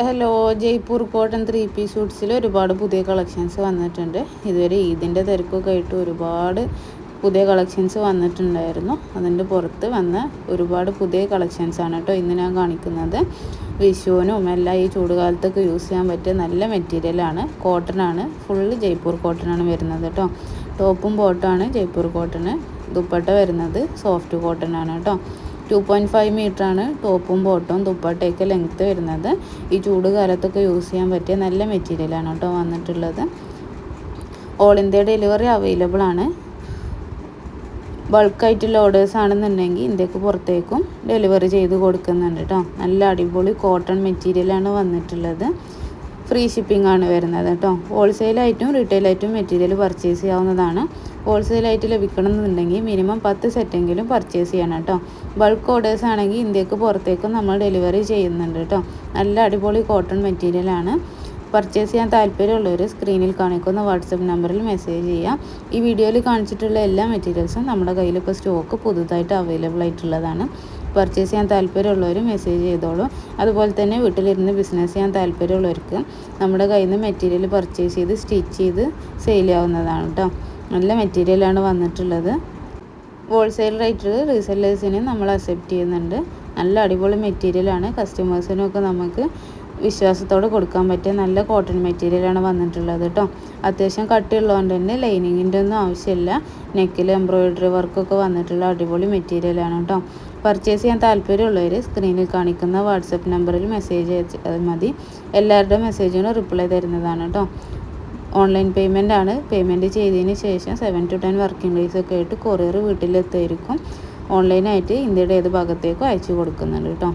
Hello, Jaipur cotton 3 piece സൂട്ട്സിൽ ഒരുപാട് പുതിയ collections വന്നിട്ടുണ്ട്. ഇതുവരെ ഈദിൻ്റെ തിരക്കൊക്കെ ആയിട്ട് ഒരുപാട് പുതിയ കളക്ഷൻസ് വന്നിട്ടുണ്ടായിരുന്നു. അതിൻ്റെ പുറത്ത് വന്ന ഒരുപാട് പുതിയ കളക്ഷൻസാണ് കേട്ടോ ഇന്ന് ഞാൻ കാണിക്കുന്നത്. വിഷുവിനും എല്ലാം ഈ ചൂടുകാലത്തൊക്കെ യൂസ് ചെയ്യാൻ പറ്റിയ നല്ല മെറ്റീരിയലാണ്. കോട്ടനാണ്, ഫുള്ള് ജയ്പൂർ കോട്ടനാണ് വരുന്നത് കേട്ടോ. ടോപ്പും ബോട്ടമാണ് ജയ്പൂർ കോട്ടണ്. ദുപ്പട്ട വരുന്നത് സോഫ്റ്റ് കോട്ടൺ ആണ് കേട്ടോ. 2.5 മീറ്ററാണ് ടോപ്പും ബോട്ടും. ദുപ്പട്ടയൊക്കെ ലെങ്ത്ത് വരുന്നത്. ഈ ചൂട് കാലത്തൊക്കെ യൂസ് ചെയ്യാൻ പറ്റിയ നല്ല മെറ്റീരിയലാണ് കേട്ടോ വന്നിട്ടുള്ളത്. ഓൾ ഇന്ത്യ ഡെലിവറി അവൈലബിൾ ആണ്. ബൾക്കായിട്ടുള്ള ഓർഡേഴ്സ് ആണെന്നുണ്ടെങ്കിൽ ഇന്ത്യക്ക് പുറത്തേക്കും ഡെലിവറി ചെയ്ത് കൊടുക്കുന്നുണ്ട് കേട്ടോ. നല്ല അടിപൊളി കോട്ടൺ മെറ്റീരിയലാണ് വന്നിട്ടുള്ളത്. ഫ്രീ ഷിപ്പിംഗ് ആണ് വരുന്നത് കേട്ടോ. ഹോൾസെയിലായിട്ടും റീറ്റെയിലായിട്ടും മെറ്റീരിയൽ പർച്ചേസ് ചെയ്യാവുന്നതാണ്. ഹോൾസെയിലായിട്ട് ലഭിക്കണമെന്നുണ്ടെങ്കിൽ മിനിമം 10 സെറ്റെങ്കിലും പർച്ചേസ് ചെയ്യണം കേട്ടോ. ബൾക്ക് ഓർഡേഴ്സ് ആണെങ്കിൽ ഇന്ത്യക്ക് പുറത്തേക്കും നമ്മൾ ഡെലിവറി ചെയ്യുന്നുണ്ട് കേട്ടോ. നല്ല അടിപൊളി കോട്ടൺ മെറ്റീരിയലാണ്. പർച്ചേസ് ചെയ്യാൻ താല്പര്യമുള്ളവർ സ്ക്രീനിൽ കാണിക്കുന്ന വാട്സപ്പ് നമ്പറിൽ മെസ്സേജ് ചെയ്യാം. ഈ വീഡിയോയിൽ കാണിച്ചിട്ടുള്ള എല്ലാ മെറ്റീരിയൽസും നമ്മുടെ കയ്യിൽ ഇപ്പോൾ സ്റ്റോക്ക് പുതുതായിട്ട് അവൈലബിൾ ആയിട്ടുള്ളതാണ്. പർച്ചേസ് ചെയ്യാൻ താല്പര്യമുള്ളവർ മെസ്സേജ് ചെയ്തോളൂ. അതുപോലെ തന്നെ വീട്ടിലിരുന്ന് ബിസിനസ് ചെയ്യാൻ താല്പര്യമുള്ളവർക്ക് നമ്മുടെ കയ്യിൽ നിന്ന് മെറ്റീരിയൽ പർച്ചേസ് ചെയ്ത് സ്റ്റിച്ച് ചെയ്ത് സെയിൽ ചെയ്യാവുന്നതാണ് കേട്ടോ. നല്ല മെറ്റീരിയലാണ് വന്നിട്ടുള്ളത്. ഹോൾസെയിൽ റേറ്റിൽ റീസെല്ലേഴ്സിന് നമ്മൾ അക്സെപ്റ്റ് ചെയ്യുന്നുണ്ട്. നല്ല അടിപൊളി മെറ്റീരിയലാണ്. കസ്റ്റമേഴ്സിനൊക്കെ നമുക്ക് വിശ്വാസത്തോടെ കൊടുക്കാൻ പറ്റിയ നല്ല കോട്ടൺ മെറ്റീരിയലാണ് വന്നിട്ടുള്ളത് കേട്ടോ. അത്യാവശ്യം കട്ടിയുള്ളതുകൊണ്ട് തന്നെ ലൈനിങ്ങിൻ്റെ ഒന്നും ആവശ്യമില്ല. നെക്കിൽ എംബ്രോയിഡറി വർക്കൊക്കെ വന്നിട്ടുള്ള അടിപൊളി മെറ്റീരിയലാണ് കേട്ടോ. പർച്ചേസ് ചെയ്യാൻ താല്പര്യമുള്ളവർ സ്ക്രീനിൽ കാണിക്കുന്ന വാട്സപ്പ് നമ്പറിൽ മെസ്സേജ് അയച്ചാൽ മതി. എല്ലാവരുടെയും മെസ്സേജിന് റിപ്ലൈ തരുന്നതാണ് കേട്ടോ. ഓൺലൈൻ പേയ്മെൻ്റ് ആണ്. പേയ്മെൻറ്റ് ചെയ്തതിന് ശേഷം 7 to 10 വർക്കിംഗ് ഡേയ്സ് ഒക്കെ ആയിട്ട് കൊറിയർ വീട്ടിലെത്തായിരിക്കും. ഓൺലൈനായിട്ട് ഇന്ത്യയുടെ ഏത് ഭാഗത്തേക്കും അയച്ചു കൊടുക്കുന്നുണ്ട് കേട്ടോ.